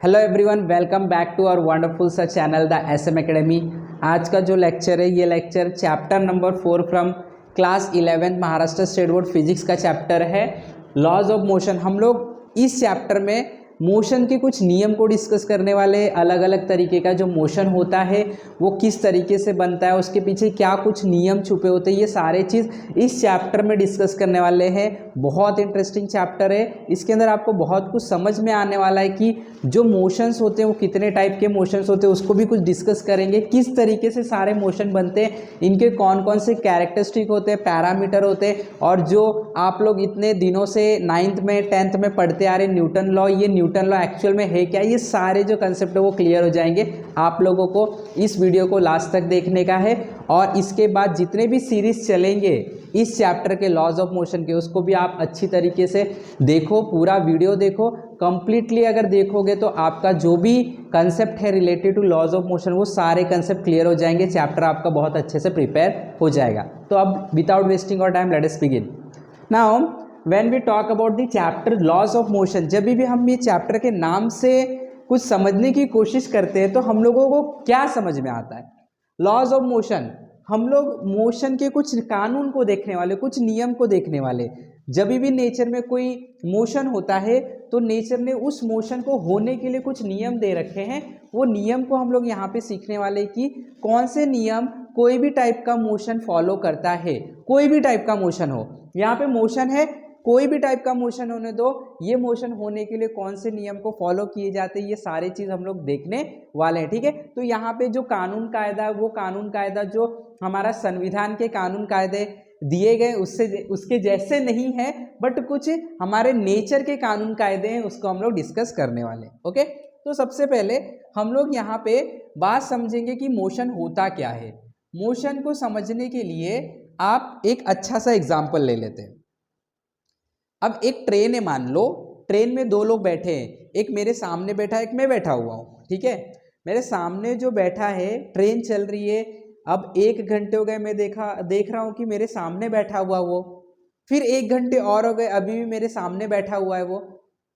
Hello everyone, welcome back to our wonderful सा channel the SM academy. आज का जो लेक्चर है ये lecture chapter number 4 from class 11 Maharashtra state board physics का चैप्टर है लॉज ऑफ मोशन। हम लोग इस चैप्टर में मोशन के कुछ नियम को डिस्कस करने वाले, अलग अलग तरीके का जो मोशन होता है वो किस तरीके से बनता है, उसके पीछे क्या कुछ नियम छुपे होते हैं, ये सारे चीज़ इस चैप्टर में डिस्कस करने वाले हैं। बहुत इंटरेस्टिंग चैप्टर है। इसके अंदर आपको बहुत कुछ समझ में आने वाला है कि जो मोशंस होते हैं वो कितने टाइप के मोशंस होते हैं, उसको भी कुछ डिस्कस करेंगे। किस तरीके से सारे मोशन बनते हैं, इनके कौन कौन से कैरेक्टरिस्टिक होते हैं, पैरामीटर होते हैं, और जो आप लोग इतने दिनों से 9th में 10th में पढ़ते आ रहे न्यूटन लॉ, ये न्यूटन लॉ एक्चुअल में है क्या, ये सारे जो कंसेप्ट है वो क्लियर हो जाएंगे। आप लोगों को इस वीडियो को लास्ट तक देखने का है, और इसके बाद जितने भी सीरीज चलेंगे इस चैप्टर के लॉज ऑफ मोशन के, उसको भी आप अच्छी तरीके से देखो, पूरा वीडियो देखो कंप्लीटली। अगर देखोगे तो आपका जो भी कंसेप्ट है related to laws of motion वो सारे कंसेप्ट क्लियर हो जाएंगे, चैप्टर आपका बहुत अच्छे से प्रिपेयर हो जाएगा। तो अब विदाउट वेस्टिंग और time let us begin. Now when we talk about the chapter laws of motion, जब भी हम ये चैप्टर के नाम से कुछ समझने की कोशिश करते हैं तो हम लोगों को क्या समझ में आता है? लॉज ऑफ मोशन, हम लोग मोशन के कुछ कानून को देखने वाले, कुछ नियम को देखने वाले। जब भी नेचर में कोई मोशन होता है तो नेचर ने उस मोशन को होने के लिए कुछ नियम दे रखे हैं। वो नियम को हम लोग यहाँ पे सीखने वाले कि कौन से नियम कोई भी टाइप का मोशन फॉलो करता है। कोई भी टाइप का मोशन हो, यहाँ पे मोशन है, कोई भी टाइप का मोशन होने दो, ये मोशन होने के लिए कौन से नियम को फॉलो किए जाते हैं, ये सारी चीज़ हम लोग देखने वाले हैं। ठीक है, तो यहाँ पे जो कानून कायदा है वो कानून कायदा जो हमारा संविधान के कानून कायदे दिए गए उसके जैसे नहीं है, बट कुछ हमारे नेचर के कानून कायदे हैं, उसको हम लोग डिस्कस करने वाले। ओके, तो सबसे पहले हम लोग यहाँ पे बात समझेंगे कि मोशन होता क्या है। मोशन को समझने के लिए आप एक अच्छा सा एग्जाम्पल ले लेते हैं। अब एक ट्रेन है, मान लो ट्रेन में दो लोग बैठे हैं, एक मेरे सामने बैठा है, एक मैं बैठा हुआ हूँ। ठीक है, मेरे सामने जो बैठा है, ट्रेन चल रही है, अब 1 घंटे हो गए, मैं देख रहा हूँ कि मेरे सामने बैठा हुआ वो, फिर 1 घंटे और हो गए, अभी भी मेरे सामने बैठा हुआ है वो।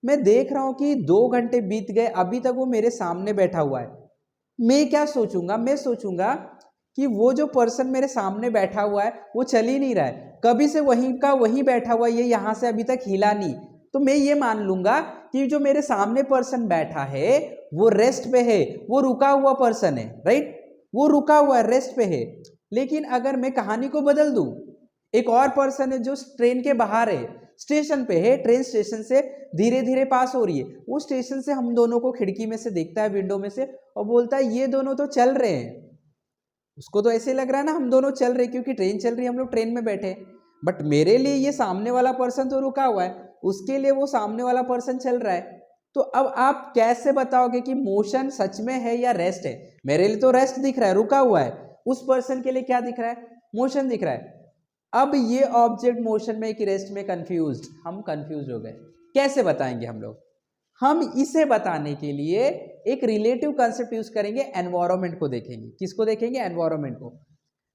मैं देख रहा हूँ कि 2 घंटे बीत गए, अभी तक वो मेरे सामने बैठा हुआ है। मैं क्या सोचूंगा? मैं सोचूंगा कि वो जो पर्सन मेरे सामने बैठा हुआ है वो चल ही नहीं रहा है, कभी से वहीं का वहीं बैठा हुआ है, ये यहाँ से अभी तक हिला नहीं। तो मैं ये मान लूंगा कि जो मेरे सामने पर्सन बैठा है वो रेस्ट पे है, वो रुका हुआ पर्सन है, राइट, वो रुका हुआ है, रेस्ट पे है। लेकिन अगर मैं कहानी को बदल दूं, एक और पर्सन है जो ट्रेन के बाहर है, स्टेशन पे है, ट्रेन स्टेशन से धीरे धीरे पास हो रही है, वो स्टेशन से हम दोनों को खिड़की में से देखता है, विंडो में से, और बोलता है ये दोनों तो चल रहे हैं। उसको तो ऐसे लग रहा है ना हम दोनों चल रहे, क्योंकि ट्रेन चल रही है, हम लोग ट्रेन में बैठे। बट मेरे लिए ये सामने वाला पर्सन तो रुका हुआ है, उसके लिए वो सामने वाला पर्सन चल रहा है। तो अब आप कैसे बताओगे कि मोशन सच में है या रेस्ट है? मेरे लिए तो रेस्ट दिख रहा है, रुका हुआ है, उस पर्सन के लिए क्या दिख रहा है? मोशन दिख रहा है। अब ये ऑब्जेक्ट मोशन में कि रेस्ट में कंफ्यूज्ड, हम कंफ्यूज हो गए। कैसे बताएंगे हम लोग? हम इसे बताने के लिए एक रिलेटिव कंसेप्ट यूज करेंगे, एनवायरनमेंट को देखेंगे। किसको देखेंगे? एनवायरनमेंट को।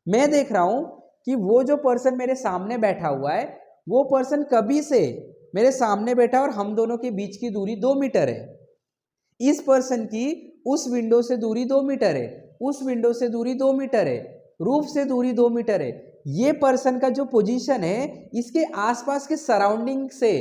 मैं देख रहा हूं कि वो जो पर्सन मेरे सामने बैठा हुआ है, वो पर्सन कभी से मेरे सामने बैठा और हम दोनों के बीच की दूरी 2 मीटर है। इस पर्सन की उस विंडो से दूरी 2 मीटर है, उस विंडो से दूरी 2 मीटर है, रूफ से दूरी 2 मीटर है। ये पर्सन का जो पोजीशन है इसके आसपास के सराउंडिंग से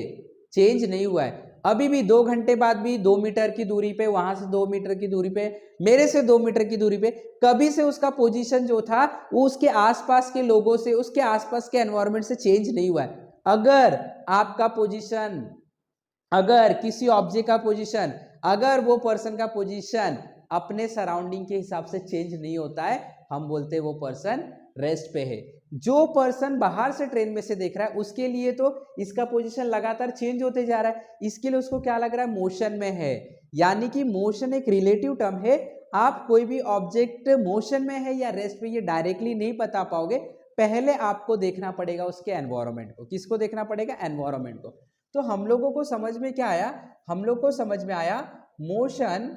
चेंज नहीं हुआ है, अभी भी 2 घंटे बाद भी 2 मीटर की दूरी पे, वहां से 2 मीटर की दूरी पे, मेरे से 2 मीटर की दूरी पे, कभी से उसका पोजीशन जो था वो उसके आसपास के लोगों से, उसके आसपास के एनवायरनमेंट से चेंज नहीं हुआ है। अगर आपका पोजीशन, अगर किसी ऑब्जेक्ट का पोजीशन, अगर वो पर्सन का पोजीशन अपने सराउंडिंग के हिसाब से चेंज नहीं होता है, हम बोलते हैं वो पर्सन रेस्ट पे है। जो पर्सन बाहर से ट्रेन में से देख रहा है उसके लिए तो इसका पोजीशन लगातार चेंज होते जा रहा है, इसके लिए उसको क्या लग रहा है? मोशन में है। यानी कि मोशन एक रिलेटिव टर्म है। आप कोई भी ऑब्जेक्ट मोशन में है या रेस्ट पे ये डायरेक्टली नहीं बता पाओगे, पहले आपको देखना पड़ेगा उसके एनवायरनमेंट को। किसको देखना पड़ेगा? एनवायरनमेंट को। तो हम लोगों को समझ में क्या आया? हम लोग को समझ में आया motion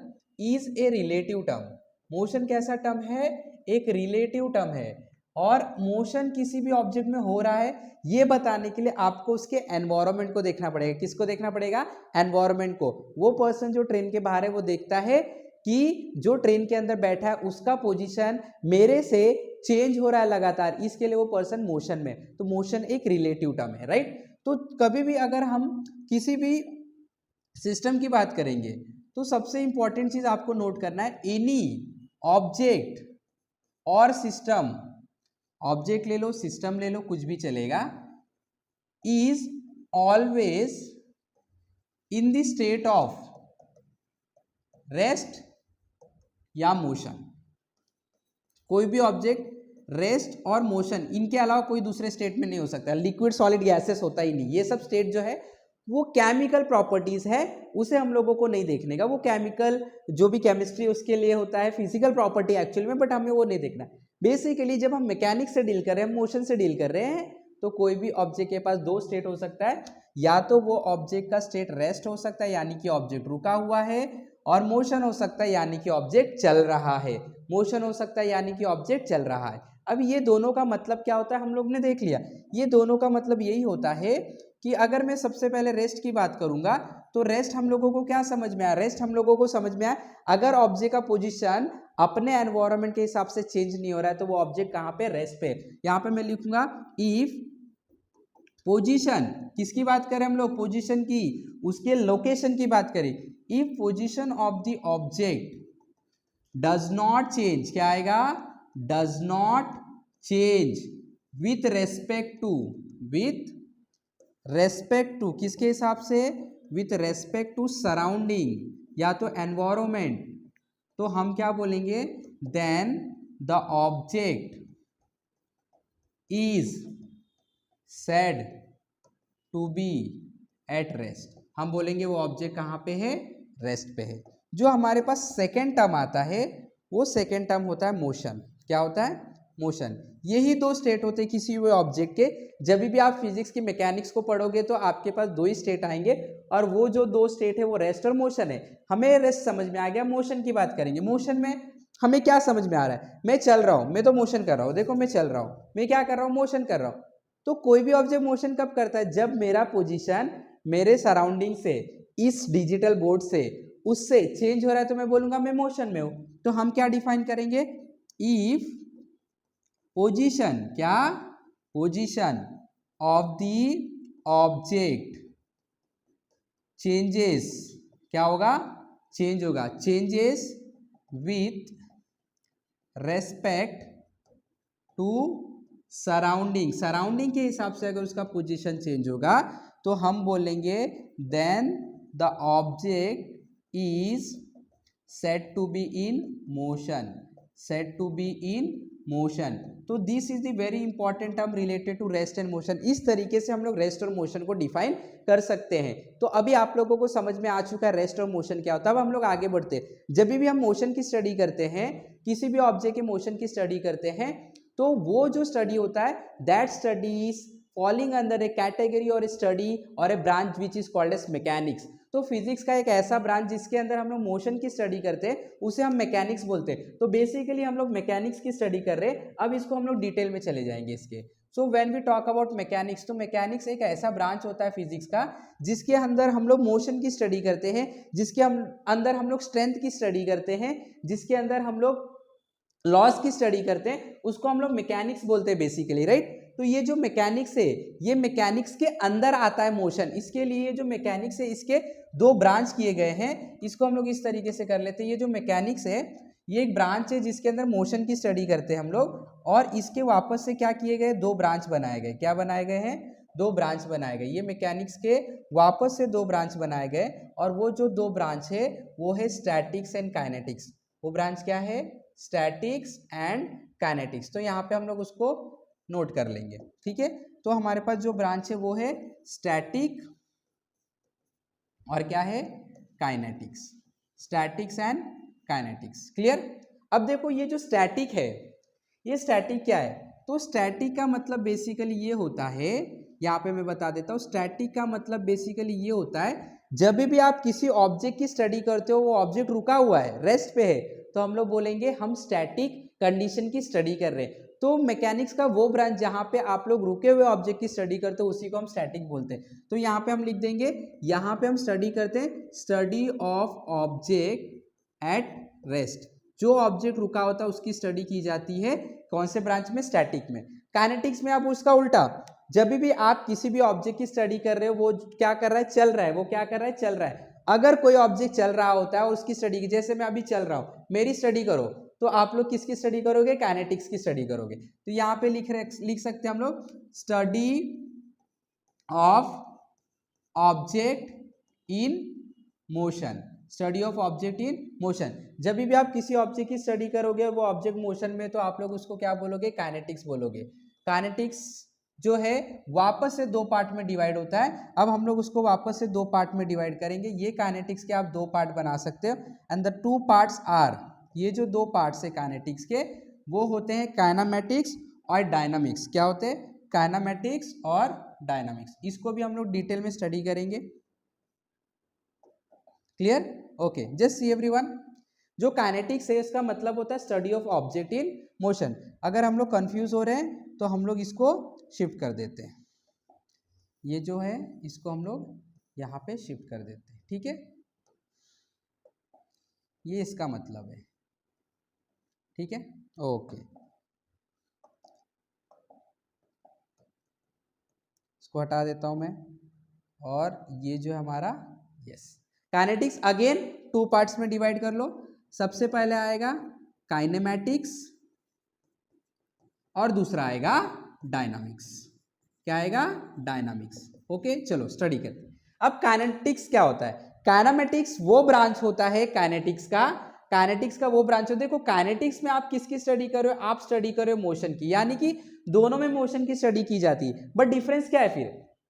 is a relative term. Motion कैसा टर्म है? एक रिलेटिव टर्म है। और मोशन किसी भी ऑब्जेक्ट में हो रहा है ये बताने के लिए आपको उसके एनवायरनमेंट को देखना पड़ेगा। किसको देखना पड़ेगा? एनवायरनमेंट को। वो पर्सन जो ट्रेन के बाहर है वो देखता है कि जो ट्रेन के अंदर बैठा है उसका पोजीशन मेरे से चेंज हो रहा है लगातार, इसके लिए वो पर्सन मोशन में। तो मोशन एक रिलेटिव टर्म है, राइट। तो कभी भी अगर हम किसी भी सिस्टम की बात करेंगे तो सबसे इंपॉर्टेंट चीज आपको नोट करना है, एनी ऑब्जेक्ट और सिस्टम, ऑब्जेक्ट ले लो सिस्टम ले लो कुछ भी चलेगा, is always in the state of rest या मोशन। कोई भी ऑब्जेक्ट रेस्ट और मोशन इनके अलावा कोई दूसरे स्टेट में नहीं हो सकता। लिक्विड सॉलिड गैसेस होता ही नहीं। ये सब स्टेट जो है वो केमिकल प्रॉपर्टीज है, उसे हम लोगों को नहीं देखने का। वो केमिकल जो भी केमिस्ट्री उसके लिए होता है, फिजिकल प्रॉपर्टी एक्चुअल में, बट हमें वो नहीं देखना। बेसिकली जब हम मैकेनिक्स से डील कर रहे हैं, मोशन से डील कर रहे हैं, तो कोई भी ऑब्जेक्ट के पास दो स्टेट हो सकता है। या तो वो ऑब्जेक्ट का स्टेट रेस्ट हो सकता है यानी कि ऑब्जेक्ट रुका हुआ है, और मोशन हो सकता है यानी कि ऑब्जेक्ट चल रहा है। मोशन हो सकता है यानी कि ऑब्जेक्ट चल रहा है। अब ये दोनों का मतलब क्या होता है हम लोग ने देख लिया। ये दोनों का मतलब यही होता है कि अगर मैं सबसे पहले रेस्ट की बात करूंगा तो रेस्ट हम लोगों को क्या समझ में आया? रेस्ट हम लोगों को समझ में आया अगर ऑब्जेक्ट का पोजीशन अपने एनवायरनमेंट के हिसाब से चेंज नहीं हो रहा है तो वो ऑब्जेक्ट कहाँ पे? रेस्ट पे। यहाँ पे मैं लिखूंगा इफ पोजीशन, किसकी बात करें हम लोग? पोजीशन की, उसके लोकेशन की बात करें। If position of the object does not change, क्या आएगा? Does not change with respect to, with respect to किसके हिसाब से? विथ रेस्पेक्ट टू सराउंडिंग या तो एनवायरमेंट, तो हम क्या बोलेंगे? Then the object is said to be at rest. हम बोलेंगे वो ऑब्जेक्ट कहाँ पे है? रेस्ट पे है। जो हमारे पास सेकेंड टर्म आता है वो सेकेंड टर्म होता है मोशन। क्या होता है? मोशन। यही दो स्टेट होते हैं किसी भी ऑब्जेक्ट के। जब भी आप फिजिक्स की मैकेनिक्स को पढ़ोगे तो आपके पास दो ही स्टेट आएंगे, और वो जो दो स्टेट है वो रेस्ट और मोशन है। हमें रेस्ट समझ में आ गया, मोशन की बात करेंगे। मोशन में हमें क्या समझ में आ रहा है? मैं चल रहा हूँ, मैं तो मोशन कर रहा हूँ। देखो मैं चल रहा हूँ, मैं क्या कर रहा हूँ? मोशन कर रहा हूँ। तो कोई भी ऑब्जेक्ट मोशन कब करता है? जब मेरा पोजीशन मेरे सराउंडिंग से, इस डिजिटल बोर्ड से, उससे चेंज हो रहा है तो मैं बोलूंगा मैं मोशन में हूं। तो हम क्या डिफाइन करेंगे? इफ पोजीशन, क्या? Position of the object changes, क्या होगा? चेंज होगा। Changes with respect to surrounding, surrounding के हिसाब से अगर उसका पोजीशन चेंज होगा तो हम बोलेंगे then the object is said to be in motion, said to be in motion. तो this is the very important term related to rest and motion. इस तरीके से हम लोग रेस्ट और मोशन को डिफाइन कर सकते हैं। तो अभी आप लोगों को समझ में आ चुका है रेस्ट और मोशन क्या होता है। अब हम लोग आगे बढ़ते हैं। जब भी हम मोशन की स्टडी करते हैं, किसी भी ऑब्जेक्ट के मोशन की स्टडी करते हैं, तो वो जो स्टडी होता है that study is falling under a category और स्टडी और a branch which is called as mechanics. तो फिजिक्स का एक ऐसा ब्रांच जिसके अंदर हम लोग मोशन की स्टडी करते हैं उसे हम मैकेनिक्स बोलते हैं। तो बेसिकली हम लोग मैकेनिक्स की स्टडी कर रहे हैं। अब इसको हम लोग डिटेल में चले जाएंगे इसके। So when we talk about mechanics, तो मैकेनिक्स एक ऐसा ब्रांच होता है फिजिक्स का जिसके अंदर हम लोग मोशन की स्टडी करते हैं, जिसके अंदर हम लोग स्ट्रेंथ की स्टडी करते हैं, जिसके अंदर हम लोग लॉस की स्टडी करते हैं, उसको हम लोग मैकेनिक्स बोलते हैं बेसिकली, राइट। तो ये जो मैकेनिक्स है ये मैकेनिक्स के अंदर आता है मोशन। इसके लिए जो मैकेनिक्स है इसके दो ब्रांच किए गए हैं। इसको हम लोग इस तरीके से कर लेते हैं। ये जो मैकेनिक्स है ये एक ब्रांच है जिसके अंदर मोशन की स्टडी करते हैं हम लोग, और इसके वापस से क्या किए गए? दो ब्रांच बनाए गए। क्या बनाए गए हैं? दो ब्रांच बनाए गए। ये मैकेनिक्स के वापस से दो ब्रांच बनाए गए, और वो जो दो ब्रांच है वो है स्टैटिक्स एंड काइनेटिक्स। वो ब्रांच क्या है? Statics and kinetics. तो यहाँ पे हम लोग उसको नोट कर लेंगे, ठीक है। तो हमारे पास जो ब्रांच है वो है स्टैटिक और क्या है? Kinetics. Statics and kinetics, clear. अब देखो ये जो स्टैटिक है, ये स्टैटिक क्या है? तो स्टैटिक का मतलब बेसिकली ये होता है, यहाँ पे मैं बता देता हूँ। स्टैटिक का मतलब बेसिकली ये होता है जब भी आप किसी ऑब्जेक्ट की स्टडी करते हो, वो ऑब्जेक्ट रुका हुआ है, रेस्ट पे है, तो हम लोग बोलेंगे हम स्टैटिक कंडीशन की स्टडी कर रहे हैं। तो मैकेनिक्स का वो ब्रांच जहाँ पे आप लोग रुके हुए ऑब्जेक्ट की स्टडी करते हो उसी को हम स्टैटिक बोलते हैं। तो यहाँ पे हम लिख देंगे, यहाँ पे हम स्टडी करते हैं study of object at rest. जो ऑब्जेक्ट रुका होता है उसकी स्टडी की जाती है कौन से ब्रांच में, स्टैटिक में। काइनेटिक्स में आप उसका उल्टा, जब भी आप किसी भी ऑब्जेक्ट की स्टडी कर रहे हो वो क्या कर रहा है, चल रहा है, वो क्या कर रहा है, चल रहा है। अगर कोई ऑब्जेक्ट चल रहा होता है और उसकी स्टडी की, जैसे मैं अभी चल रहा हूं, मेरी स्टडी करो, तो आप लोग किसकी स्टडी करोगे, काइनेटिक्स की स्टडी करोगे। तो यहाँ पे लिख सकते हैं हम लोग study of object in motion, study of object in motion. जब भी आप किसी ऑब्जेक्ट की स्टडी करोगे और वो ऑब्जेक्ट मोशन में, तो आप लोग उसको क्या बोलोगे, काइनेटिक्स बोलोगे। काइनेटिक्स जो है वापस से दो पार्ट में डिवाइड होता है। अब हम लोग उसको वापस से दो पार्ट में डिवाइड करेंगे। ये काइनेटिक्स के आप दो पार्ट बना सकते हो, and the two parts are, ये जो दो पार्ट्स है काइनेटिक्स के वो होते हैं काइनेमेटिक्स और डायनामिक्स। क्या होते हैं, काइनेमेटिक्स और डायनामिक्स। इसको भी हम लोग डिटेल में स्टडी करेंगे। Clear, okay, just see everyone. जो काइनेटिक्स है इसका मतलब होता है study of object in motion. अगर हम लोग कंफ्यूज हो रहे हैं तो हम लोग इसको शिफ्ट कर देते हैं, ये जो है इसको हम लोग यहाँ पे शिफ्ट कर देते हैं, ठीक है। ये इसका मतलब है, ठीक है, ओके। इसको हटा देता हूं मैं, और ये जो है हमारा, yes, kinetics again two parts में डिवाइड कर लो। सबसे पहले आएगा काइनेमैटिक्स और दूसरा आएगा डायनामिक्स। क्या आएगा, डायनामिक्स। ओके, चलो स्टडी करते हैं। अब काइनेटिक्स क्या होता है, काइनेमैटिक्स वो ब्रांच होता है काइनेटिक्स का, काइनेटिक्स का वो ब्रांच होता है। देखो काइनेटिक्स में आप किसकी स्टडी कर रहे हो, आप स्टडी कर रहे हो मोशन की, यानी कि दोनों में मोशन की स्टडी की जाती है। बट डिफरेंस क्या है फिर,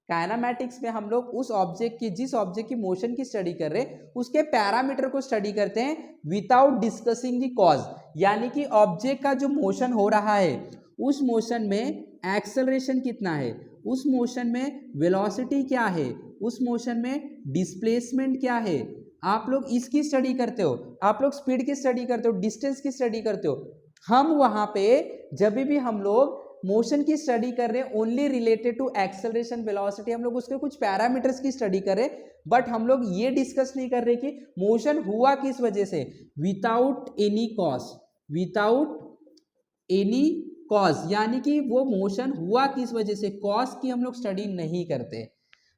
काइनेमैटिक्स में हम लोग उस ऑब्जेक्ट की, जिस ऑब्जेक्ट की मोशन की स्टडी कर रहे हैं उसके पैरामीटर को स्टडी करते हैं विदाउट डिस्कसिंग द कॉज। यानी कि ऑब्जेक्ट का जो मोशन हो रहा है उस मोशन में एक्सेलरेशन कितना है, उस मोशन में वेलोसिटी क्या है, उस मोशन में डिस्प्लेसमेंट क्या है, आप लोग इसकी स्टडी करते हो, आप लोग स्पीड की स्टडी करते हो, डिस्टेंस की स्टडी करते हो। हम वहां पे जब भी हम लोग मोशन की स्टडी कर रहे हैं only related to acceleration velocity, हम लोग उसके कुछ पैरामीटर्स की स्टडी कर रहे हैं, बट हम लोग ये डिस्कस नहीं कर रहे कि मोशन हुआ किस वजह से, without any cause, without any cause, यानी कि वो मोशन हुआ किस वजह से, कॉज की हम लोग स्टडी नहीं करते।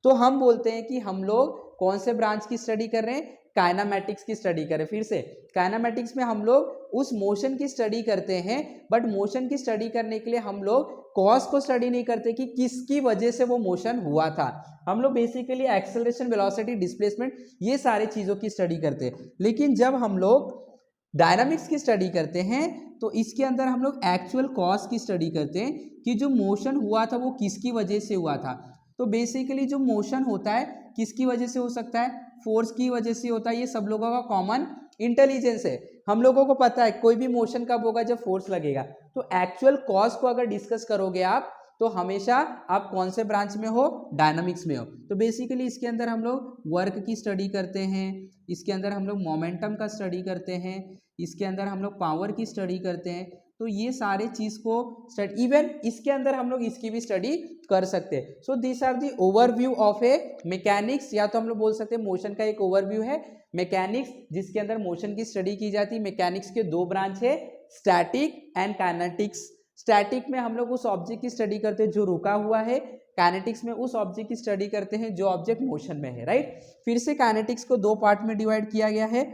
तो हम बोलते हैं कि हम लोग कौन से ब्रांच की स्टडी कर रहे हैं, काइनेमैटिक्स की स्टडी करें। फिर से काइनेमैटिक्स में हम लोग उस मोशन की स्टडी करते हैं, बट मोशन की स्टडी करने के लिए हम लोग कॉज को स्टडी नहीं करते कि किसकी वजह से वो मोशन हुआ था। हम लोग बेसिकली एक्सेलरेशन, वेलोसिटी, डिस्प्लेसमेंट, ये सारे चीजों की स्टडी करते हैं। लेकिन जब हम लोग डायनामिक्स की स्टडी करते हैं तो इसके अंदर हम लोग एक्चुअल कॉज की स्टडी करते हैं कि जो मोशन हुआ था वो किसकी वजह से हुआ था। तो बेसिकली जो मोशन होता है किसकी वजह से हो सकता है, फोर्स की वजह से होता है। ये सब लोगों का कॉमन इंटेलिजेंस है, हम लोगों को पता है कोई भी मोशन कब होगा, जब फोर्स लगेगा। तो एक्चुअल कॉज को अगर डिस्कस करोगे आप तो हमेशा आप कौन से ब्रांच में हो, डायनामिक्स में हो। तो बेसिकली इसके अंदर हम लोग वर्क की स्टडी करते हैं, इसके अंदर हम लोग मोमेंटम का स्टडी करते हैं, इसके अंदर हम लोग पावर की स्टडी करते हैं। तो ये सारे चीज को स्टडी, इवन इसके अंदर हम लोग इसकी भी स्टडी कर सकते हैं। So this are the overview of a mechanics, या तो हम लोग बोल सकते हैं मोशन का एक ओवरव्यू है मैकेनिक्स, जिसके अंदर मोशन की स्टडी की जाती है। मैकेनिक्स के दो ब्रांच है, स्टैटिक एंड काइनेटिक्स। स्टैटिक में हम लोग उस ऑब्जेक्ट की स्टडी करते हैं जो रुका हुआ है, काइनेटिक्स में उस ऑब्जेक्ट की स्टडी करते हैं जो ऑब्जेक्ट मोशन में है, राइट। फिर से काइनेटिक्स को दो पार्ट में डिवाइड किया गया है,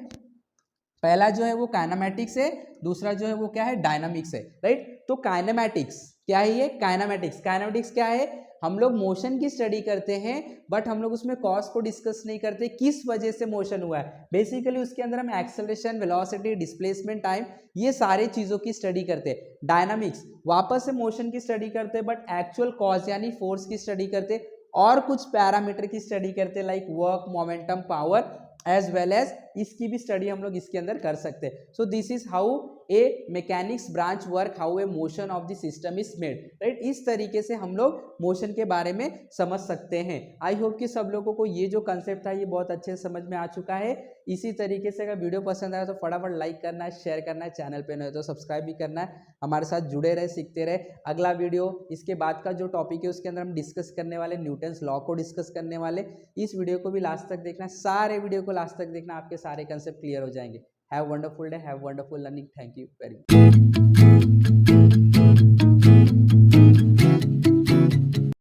पहला जो है वो काइनेमैटिक्स है, दूसरा जो है वो क्या है, डायनामिक्स है, राइट। तो काइनेमैटिक्स क्या है, ये काइनेमैटिक्स, काइनेमैटिक्स क्या है, हम लोग मोशन की स्टडी करते हैं बट हम लोग उसमें कॉज को डिस्कस नहीं करते, किस वजह से मोशन हुआ है। बेसिकली उसके अंदर हम एक्सेलरेशन, वेलोसिटी, डिस्प्लेसमेंट, टाइम, ये सारे चीजों की स्टडी करते हैं। डायनामिक्स वापस से मोशन की स्टडी करते हैं बट एक्चुअल कॉज यानी फोर्स की स्टडी करते, और कुछ पैरामीटर की स्टडी करते like work, momentum, power, as well as इसकी भी स्टडी हम लोग इसके अंदर कर सकते हैं। So this is how a mechanics branch work, how a motion of the system is made, right. इस तरीके से हम लोग मोशन के बारे में समझ सकते हैं। आई होप कि सब लोगों को ये जो कंसेप्ट था ये बहुत अच्छे से समझ में आ चुका है। इसी तरीके से अगर वीडियो पसंद आया तो फटाफट लाइक करना है, शेयर करना है, चैनल पे नए तो सब्सक्राइब भी करना है। हमारे साथ जुड़े रहे, सीखते रहे। अगला वीडियो इसके बाद का जो टॉपिक है उसके अंदर हम डिस्कस करने वाले न्यूटन्स लॉ को डिस्कस करने वाले। इस वीडियो को भी लास्ट तक देखना, सारे वीडियो को लास्ट तक देखना, आपके सारे कंसेप्ट क्लियर हो जाएंगे। Have wonderful day, have wonderful learning. Thank you very much.